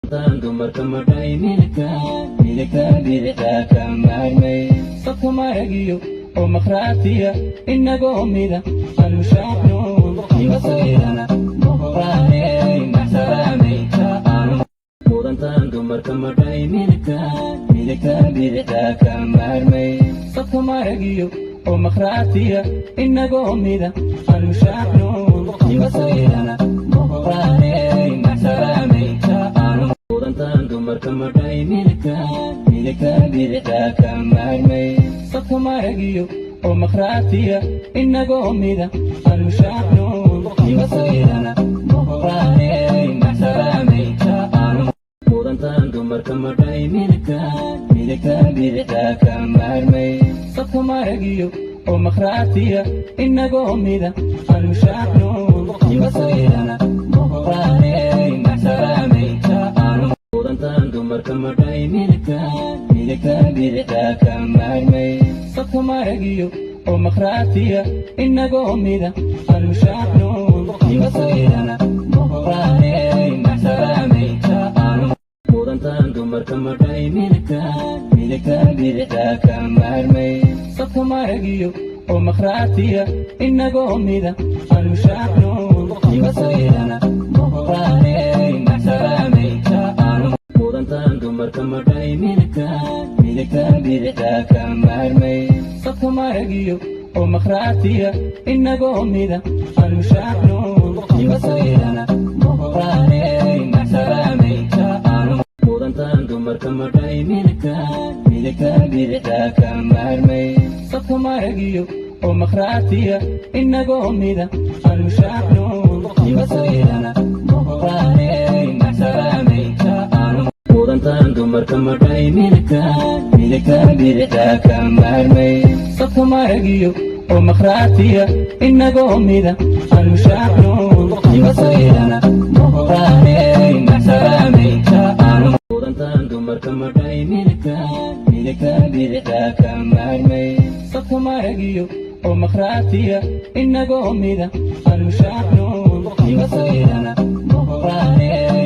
dumarka markay midka bidixda ka maarmay safka maragiyo oo maqraatiya inagoo mida anushacno iwasayrana muqraaney maxsaraameyka aanu mudantan dumarka markay midka bidixda ka maarmay safka maragiyo oo maqraatiya inagoo mida anushacno iwasayrana muqraaney maxsaraameyka aanu mudantan dumarka markay midka bidixda ka maarmay safka maragiyo oo maqraatiya inagoo mida anushacno iwasayrana muqraaney maxsaraameyka aanu mudantan dumarka markay midka bidixda ka maarmay safka maragiyo oo maqraatiya inagoo mida anushacno iwasayrana muqraaney maxsaraameyka aanu mudantan dumarka markay midka bidixda ka maarmay safka maragiyo oo maqraatiya inagoo mida anushacno iwasayrana muqraaney maxsaraameyka aanu mudantan dumarka markay midka bidixda ka maarmay safka maragiyo oo maqraatiya inagoo mida anushacno iwasayrana muqraaney maxsaraameyka aanu mudantan dumarka markay midka bidixda ka maarmay safka maragiyo oo maqraatiya inagoo mida anushacno iwasayrana muqraaney maxsaraameyka aanu mudantan dumarka markay midka bidixda ka maarmay safka maragiyo oo maqraatiya inagoo mida anushacno iwasayrana muqraaney maxsaraameyka aanu mudantan dumarka markay midka bidixda ka maarmay safka maragiyo oo maqraatiya inagoo mida anushacno iwasayrana muqraaney maxsaraameyka aanu mudantan dumarka markay midka bidixda ka maarmay safka maragiyo oo maqraatiya inagoo mida anushacno iwasayrana muqraaney